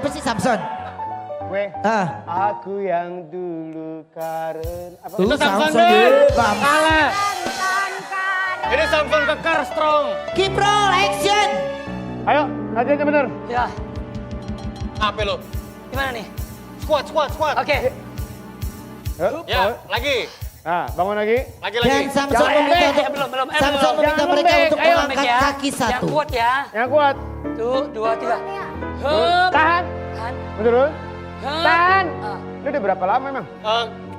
Siapa sih Samson? Gue. Aku yang dulu karen. Apa? Itu Samson Samson deh. Kalah. Ini Samson kekar strong. Keep roll, action. Ayo, latihannya bener. Ya, Apa lo? gimana nih? Squat. Oke. Ya, lagi. Nah, bangun lagi. Dan Samson meminta belum. Samson meminta Jangan mereka lembek, untuk ayo. mengangkat kaki Yang satu. kuat ya. Yang kuat. Tuh, 2, 3. Hup. Tahan. Tahan. Mundur. Hup. Tahan. Ah. Lu udah berapa lama emang?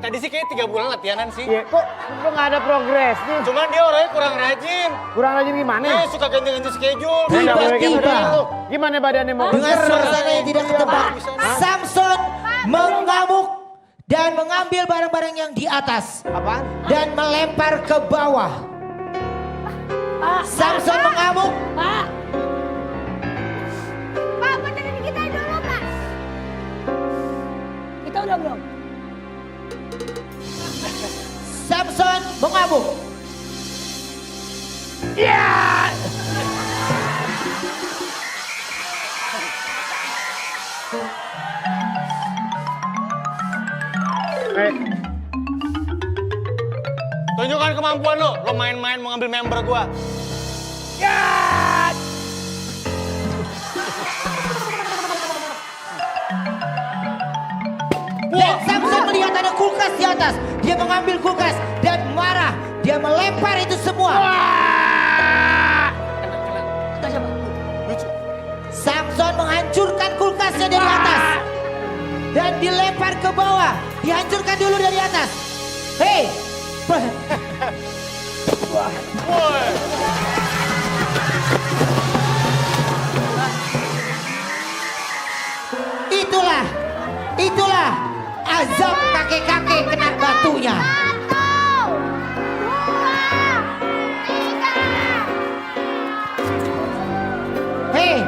Tadi sih kayak 3 bulan latihanan sih. Iya, kok lu gak ada progres nih? Cuman dia orangnya kurang rajin. Kurang rajin gimana? Suka ganti-ganti schedule. Nggak boleh kayak Tiba-tiba. begitu. Gimana badannya mau Dengan geser? suasana yang tidak ketebak, Samson mengamuk dan mengambil barang-barang yang di atas Apaan? dan melempar ke bawah. Samson mengamuk. Pak, benerin kita dulu, Pak. Kita udah belum? Samson mengamuk. Tunjukkan kemampuan lo. Lo main-main mau ngambil member gua. Dan Samson melihat ada kulkas di atas. Dia mengambil kulkas dan marah. Dia melempar itu semua. Kita siapa? Samson menghancurkan kulkasnya dari atas. Dan dilempar ke bawah. Dihancurkan dulu dari atas. Hei. Woi. Itulah azab kakek-kakek kena batunya. 1, 2, 3. Hei,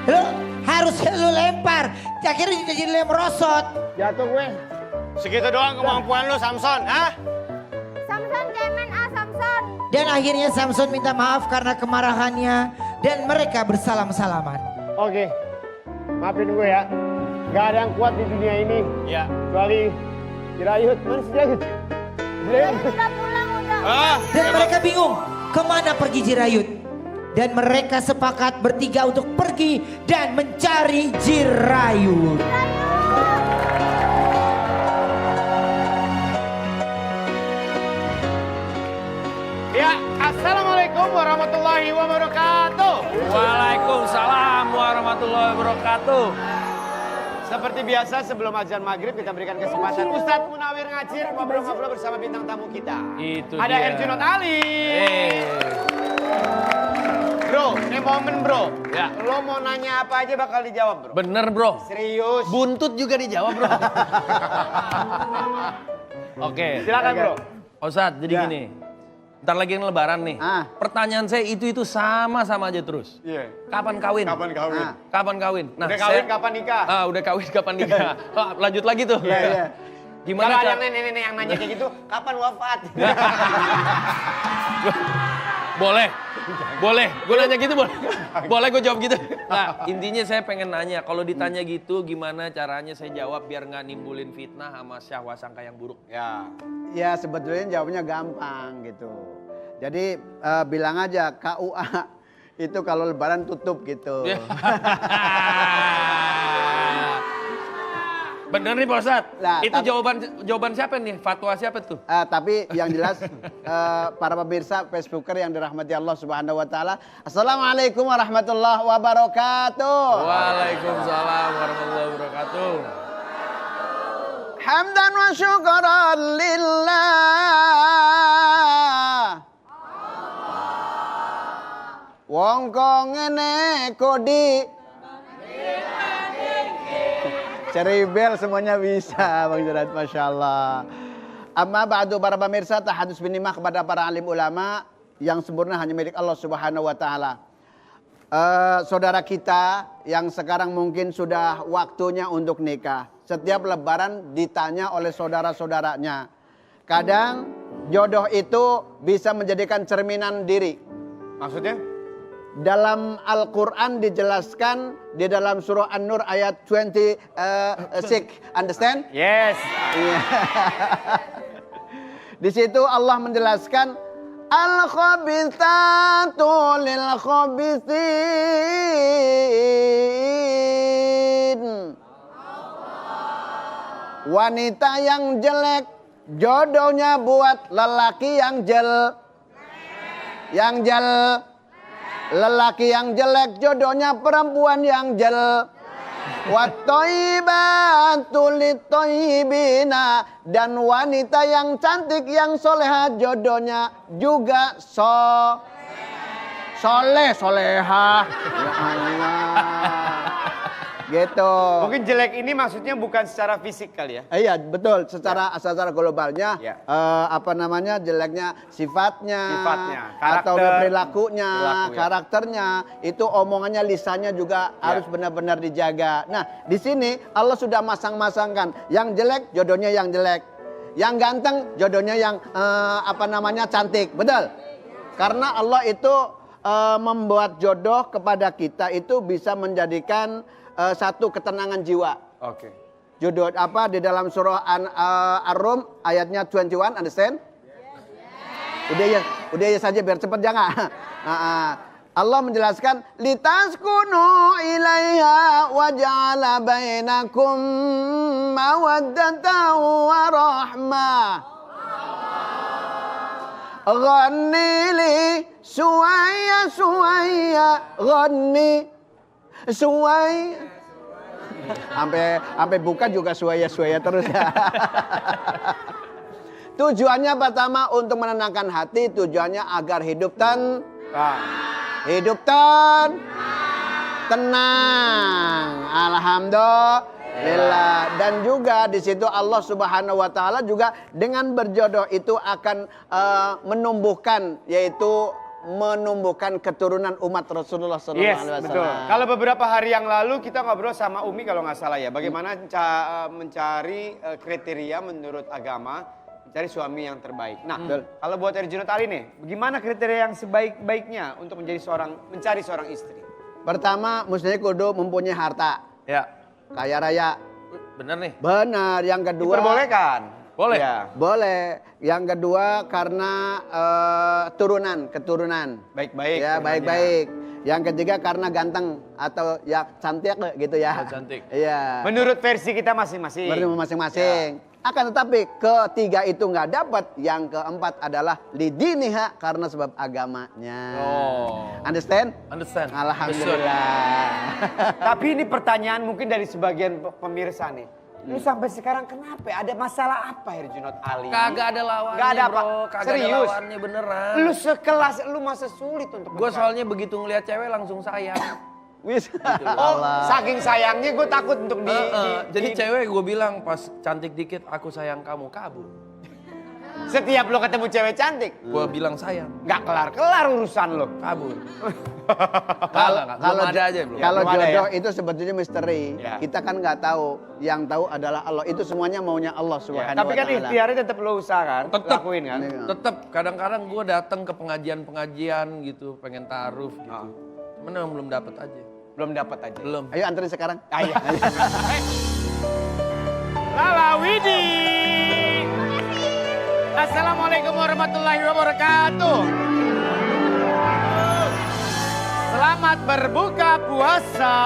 lu harus lu lempar. Akhirnya jadi lem rosot. Jatuh gue. Segitu doang kemampuan lo, Samson. Hah? Samson, cemen Samson. Dan akhirnya Samson minta maaf karena kemarahannya. Dan mereka bersalam-salaman. Oke. Maafin gue ya. Gak ada yang kuat di dunia ini. Ya. Kecuali Jirayut. Mana si Jirayut? Jirayut. Udah pulang, udah. Dan mereka bingung kemana pergi Jirayut. Dan mereka sepakat bertiga untuk pergi dan mencari Jirayut. Ya, Assalamualaikum warahmatullahi wabarakatuh. Waalaikumsalam warahmatullahi wabarakatuh. Seperti biasa sebelum azan maghrib kita berikan kesempatan Ustadz Munawir Ngacir ngobrol-ngobrol bersama bintang tamu kita. Itu Ada dia. Herjunot Ali. Bro, ini momen bro. Ya. Lo mau nanya apa aja bakal dijawab bro. Bener bro. Serius. Buntut juga dijawab bro. Oke. Silakan bro. Ustadz jadi Ya. gini. Ntar lagi yang lebaran nih. Pertanyaan saya itu sama aja terus. Iya. Kapan kawin? Kapan kawin? Kapan kawin? Nah, Udah kawin kapan nikah? udah kawin kapan nikah? Lanjut lagi tuh. Iya, iya. Gimana Kalau ada Kak? yang nenek-nenek yang nanya kayak gitu, kapan wafat? Boleh. Boleh. Gue nanya gitu boleh. Boleh gue jawab gitu. Nah, intinya saya pengen nanya, kalau ditanya gitu gimana caranya saya jawab biar nggak nimbulin fitnah sama syahwat sangka yang buruk. Ya. Ya sebetulnya jawabnya gampang gitu. Jadi bilang aja KUA itu kalau lebaran tutup gitu. Bener nih Pak Ustadz. Nah, Itu jawaban siapa nih? Fatwa siapa tuh? Tapi yang jelas para pemirsa Facebooker yang dirahmati Allah Subhanahu wa taala. Assalamualaikum warahmatullahi wabarakatuh. Waalaikumsalam warahmatullahi wabarakatuh. Hamdan wa syukran lillah. Wong kok ngene kodi. Ceribel semuanya bisa Bang Jerat, Masya Allah. Amma ba'du para pemirsa, tahadus binimah kepada para alim ulama yang sempurna hanya milik Allah Subhanahu wa taala. Saudara kita yang sekarang mungkin sudah waktunya untuk nikah. Setiap lebaran ditanya oleh saudara-saudaranya. Kadang jodoh itu bisa menjadikan cerminan diri. Maksudnya? dalam Al-Quran dijelaskan di dalam surah An-Nur ayat 26. Understand? Yes. Iya. Di situ Allah menjelaskan al-khabithatu lil-khabithin. Wanita yang jelek jodohnya buat lelaki yang lelaki yang jelek jodohnya perempuan yang Wat-thayyibatu lit-thayyibina, dan wanita yang cantik yang soleha jodohnya juga soleha. Ya Allah. Gitu. Mungkin jelek ini maksudnya bukan secara fisik kali ya. Iya betul, secara globalnya Ya. Jeleknya sifatnya, karakter, atau perilakunya, karakternya, itu omongannya, lisannya juga harus benar-benar dijaga. Nah, di sini Allah sudah masang-masangkan, yang jelek jodohnya yang jelek, yang ganteng jodohnya yang cantik, betul? Karena Allah itu membuat jodoh kepada kita itu bisa menjadikan satu ketenangan jiwa. Oke. Jodoh di dalam surah Ar-Rum ayatnya 21, understand? Udah ya saja biar cepat jangan. Allah menjelaskan litaskunu ilaiha wa ja'ala bainakum mawaddatan wa rahmah. Ghanni li suwaya ghanni suwaya. Sampai buka juga suaya terus ya. Tujuannya pertama untuk menenangkan hati, tujuannya agar hidup tenang. Alhamdulillah. Dan juga di situ Allah Subhanahu wa taala juga dengan berjodoh itu akan menumbuhkan keturunan umat Rasulullah SAW. Yes, betul. Kalau beberapa hari yang lalu kita ngobrol sama Umi kalau nggak salah ya, bagaimana mencari kriteria menurut agama, mencari suami yang terbaik. Nah, kalau buat Herjunot Ali nih, bagaimana kriteria yang sebaik-baiknya untuk mencari seorang istri? Pertama, mestinya kudu mempunyai harta. Ya. Kaya raya. Bener nih. Benar. Yang kedua. Diperbolehkan. Boleh. Ya. Boleh. Yang kedua karena keturunan. Baik-baik. Ya, baik-baik. Yang ketiga karena ganteng atau ya cantik gitu ya. Cantik. Iya. Menurut versi kita masing-masing. Menurut masing-masing. Akan tetapi ketiga itu nggak dapat. Yang keempat adalah lidiniha karena sebab agamanya. Oh. Understand? Understand. Alhamdulillah. Tapi ini pertanyaan mungkin dari sebagian pemirsa nih. Lu sampai sekarang kenapa? Ada masalah apa Herjunot Ali? Kagak ada lawannya, Gak ada apa? bro. Kagak Serius? ada lawannya beneran. Lu sekelas, lu masa sulit untuk Gue mencari? soalnya begitu ngeliat cewek langsung sayang. Wis. Oh, saking sayangnya gue takut untuk Jadi cewek gue bilang pas cantik dikit, aku sayang kamu, kabur. Setiap lo ketemu cewek cantik, Gue bilang sayang, nggak kelar-kelar urusan lo. kabur. Kalau ada aja belum. Kalau Belum ada jodoh ya? itu sebetulnya misteri. Ya. Kita kan nggak tahu. Yang tahu adalah Allah. Itu semuanya maunya Allah Subhanahu Tapi wa kan taala. ikhtiarnya tetap lo usahakan, Tetep. lakuin kan. Iya. Tetep kadang-kadang gue datang ke pengajian gitu, pengen taruh gitu. Cuman emang belum dapet aja. Belum dapat aja. Belum. Ayo anterin sekarang. Ayo. Lala Widi. Assalamualaikum warahmatullahi wabarakatuh. Selamat berbuka puasa.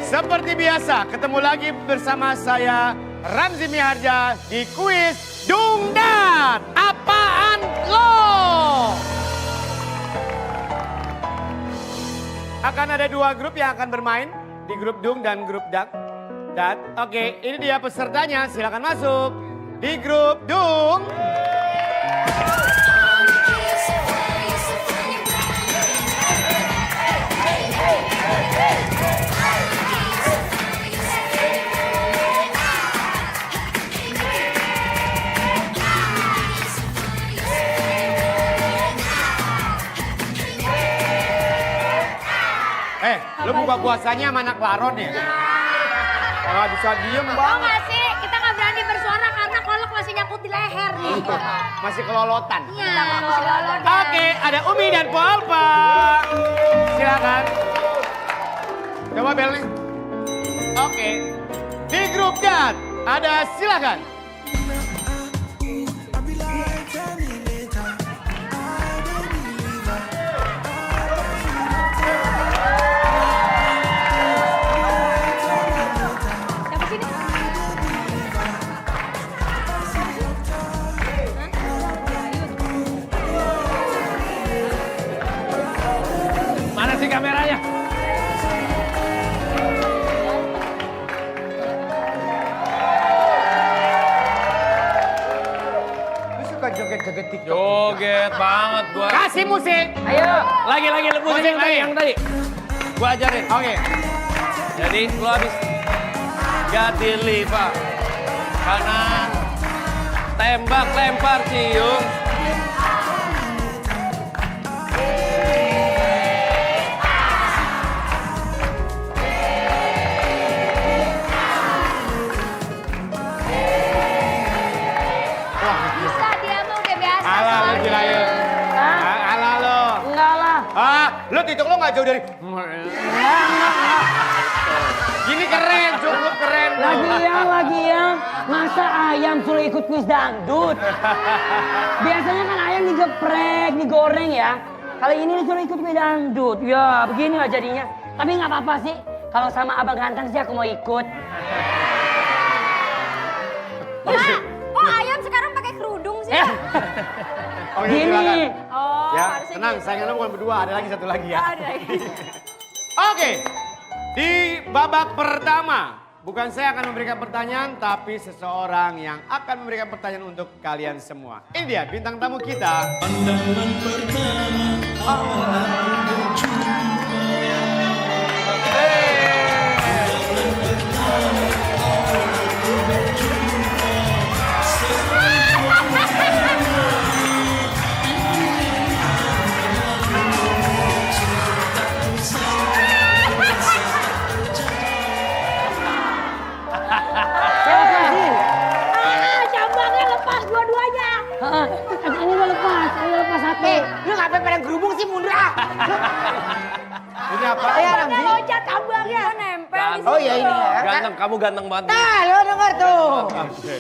Seperti biasa, ketemu lagi bersama saya Ramzi Miharja di kuis Dung Dan Apaan Lo? Akan ada dua grup yang akan bermain, di grup Dung dan grup Dan. Oke, ini dia pesertanya, silakan masuk. Di grup Dung. Lu buka puasanya sama anak laron ya? Nggak bisa diem Tau banget. gak sih, kita gak berani bersuara karena kolak masih nyangkut di leher nih. Masih kelolotan. Iya, masih lolotan. Oke, ada Umi dan Po Alpa. Silakan. Coba bel nih. Oke. Di grup chat ada silakan. Siapa sini? Mana sih kameranya? Lu suka joget-joget TikTok? Joget banget gua. Kasih musik. Ayo. Lagi musik Musik yang tadi, lagi. yang tadi. Gua ajarin. Oke. Jadi lu habis ganti liva kanan, tembak, lempar, cium. Bisa dia mah udah biasa. Alah lu soalnya. gila ya. Alah lu. Enggak lah. Lu TikTok lu gak jauh dari... Gini keren, cukup keren. Lagian, masa ayam suruh ikut kuis dangdut? Biasanya kan ayam digeprek, digoreng ya. Kali ini disuruh ikut kuis dangdut. Ya, beginilah jadinya. Tapi nggak apa-apa sih. Kalau sama abang ganteng sih aku mau ikut. Ya, kok ayam sekarang pakai kerudung sih? Oke, Gini. silakan. Oh, Ya, harusnya tenang, gitu. saingannya bukan berdua, ada lagi satu lagi ya. Ada lagi. Oke, di babak pertama, bukan saya akan memberikan pertanyaan, tapi seseorang yang akan memberikan pertanyaan untuk kalian semua. Ini dia bintang tamu kita. Siapa sih? Jambangnya lepas dua-duanya. Ini udah lepas, satu. Lu ngapain pada gerubung sih mundur ah? Ini apa? Jambangnya loncat tambangnya. Oh, nempel di Oh iya situ. ini ya. Ganteng, kamu ganteng banget. Nah, lo denger tuh.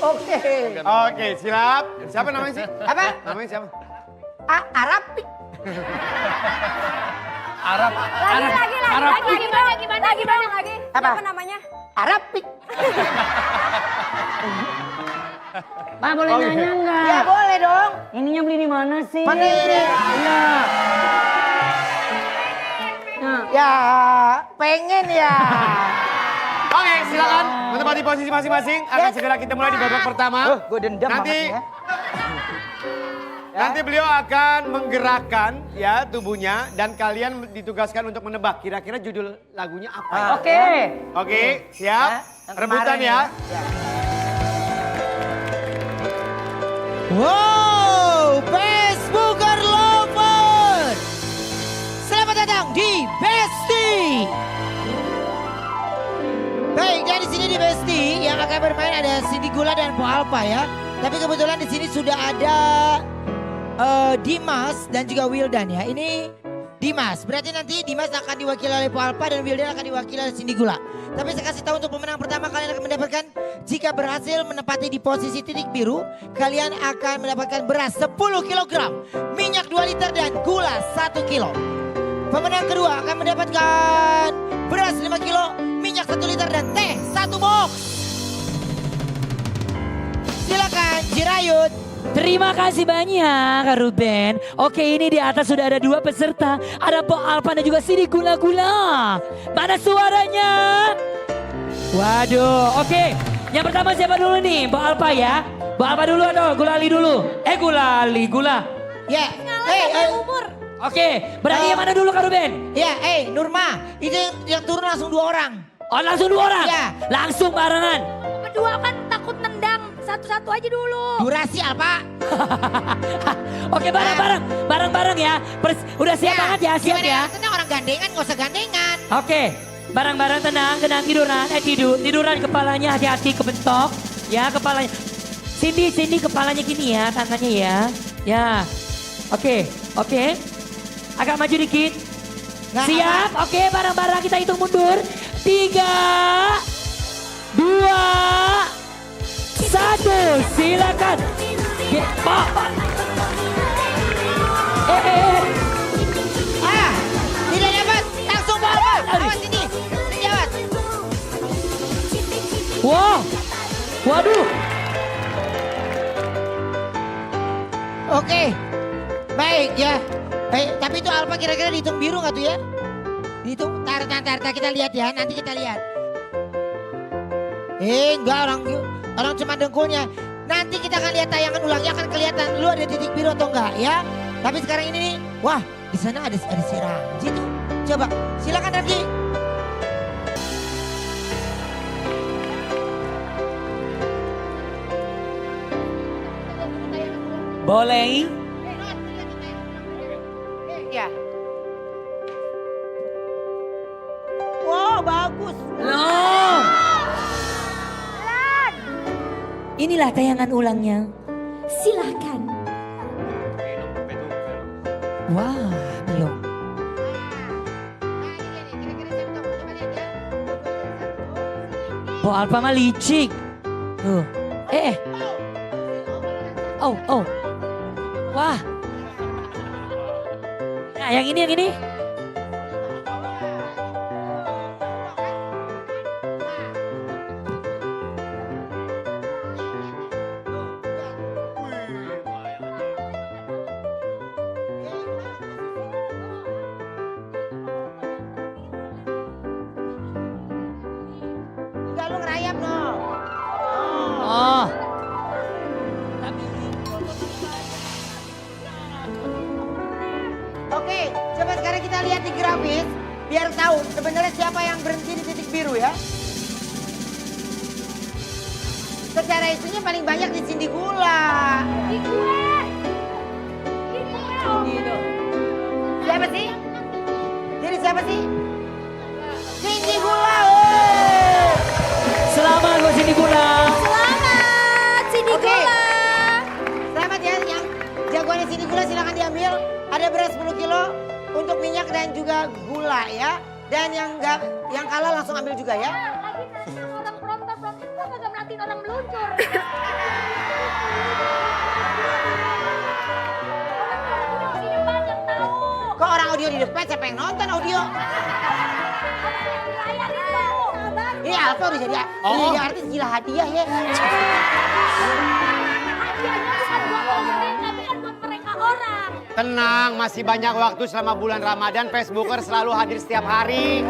Oke. Oke, siap. Siapa namanya sih? Apa? Namanya siapa? Arapik. Arab. Lagi, gimana lagi? Apa? Siapa namanya? Arapik. Pak boleh nanya nggak? Ya boleh dong. Ininya beli di mana sih? Mana ini? Iya. Nah, Ya pengen ya. Oke, silakan menempati posisi masing-masing. Akan segera kita mulai di babak pertama. Gue dendam Nanti banget ya. Nanti beliau akan menggerakkan ya tubuhnya dan kalian ditugaskan untuk menebak kira-kira judul lagunya apa ya. Oke. Oke, siap? Yang Rebutan kemarin ya. Wow, Facebooker Lover. Selamat datang di Besti. Baik, dan di sini di Besti yang akan bermain ada Cindy Gula dan Po Alpa ya. Tapi kebetulan di sini sudah ada Dimas dan juga Wildan ya. Ini Dimas, berarti nanti Dimas akan diwakili oleh Po Alpa dan Wildan akan diwakili oleh Cindy Gula. Tapi saya kasih tahu untuk pemenang pertama kalian akan mendapatkan, jika berhasil menempati di posisi titik biru, kalian akan mendapatkan beras 10 kg, minyak 2 liter dan gula 1 kilo. Pemenang kedua akan mendapatkan beras 5 kilo, minyak 1 liter dan teh 1 box. Silakan Jirayut. Terima kasih banyak Kak Ruben. Oke, ini di atas sudah ada 2 peserta. Ada Po Alpa dan juga Cindy Gula-Gula. Mana suaranya? Waduh, oke. Yang pertama siapa dulu nih? Po Alpa ya. Po Alpa dulu atau Gulali dulu? Gula. Ya, Umur. Oke, berarti yang mana dulu Kak Ruben? ya, Nurma, itu yang turun langsung 2 orang. Oh, langsung 2 orang? Iya. Langsung barengan. Kedua kan takut nendang. Satu-satu aja dulu. Durasi apa? Oke, bareng-bareng ya. Udah siap banget ya, siap gimana ya. Tenang, orang gandengan, gak usah gandengan. Oke, bareng-bareng tenang tiduran. Tiduran kepalanya hati-hati kebentok. Ya, kepalanya. Cindy kepalanya gini ya, tangannya ya. Ya. Oke. Agak maju dikit. Nggak, Siap? Oke, bareng-bareng kita hitung mundur. 3, 2, 1. Silakan. Pak. Tidak dapat. Langsung bawa. Awas sini. Jawab. Wow. Waduh. Oke. Baik ya. Baik, tapi itu Alfa kira-kira dihitung biru nggak tuh ya? Dihitung, tar, kita lihat ya, nanti kita lihat. Enggak, orang cuma dengkulnya. Nanti kita akan lihat tayangan ulangnya, akan kelihatan lu ada titik biru atau enggak ya. Tapi sekarang ini nih, wah di sana ada si Ramzi tuh. Coba, silakan Ramzi. Boleh? Ya. Wow, bagus. Loh. Inilah tayangan ulangnya. Silahkan. Wah, belum. Po Alfa mah licik. Tuh. Oh. Wah. Nah, yang ini. Enggak, lu ngerayap no. Oh. Oke, coba sekarang kita lihat di grafis. Biar tahu sebenarnya siapa yang berhenti di titik biru ya. Secara itunya paling banyak di Cindy Gula. Di gue. Om. Siapa sih? Jadi siapa sih? Cindy Gula. Oh. Selamat buat Cindy Gula. Selamat, Cindy Oke. Gula. Selamat ya, yang jagoannya Cindy Gula silakan diambil. Ada beras 10 kilo untuk minyak dan juga gula ya. Dan yang kalah langsung ambil juga ya. Lagi nanti orang prompter kok kagak merhatiin orang meluncur. Orang di depan yang tahu. Kok orang audio di depan, siapa yang nonton audio? Layar itu. Ini Alfa udah jadi artis gila hadiah ya. Hadiahnya bukan buat mereka, bukan buat mereka orang. Tenang, masih banyak waktu selama bulan Ramadan. Facebooker selalu hadir setiap hari.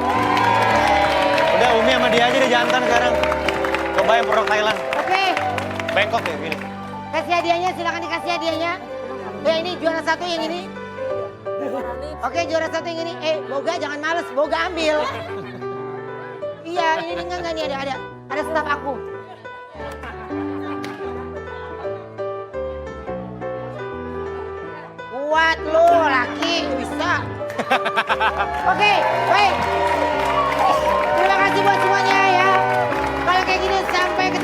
Udah Umi sama dia aja deh jantan sekarang. Cobain produk Thailand. Oke, Bangkok ya pilih. kasih hadiahnya, silakan dikasih hadiahnya. Ya ini juara satu yang ini. Oke, juara satu yang ini. Boga jangan males, Boga ambil. Iya, ini enggak nih ada staf aku. Kuat lo laki, bisa. Oke, baik. Terima kasih buat semuanya ya. Kalau kayak gini sampai ketemu.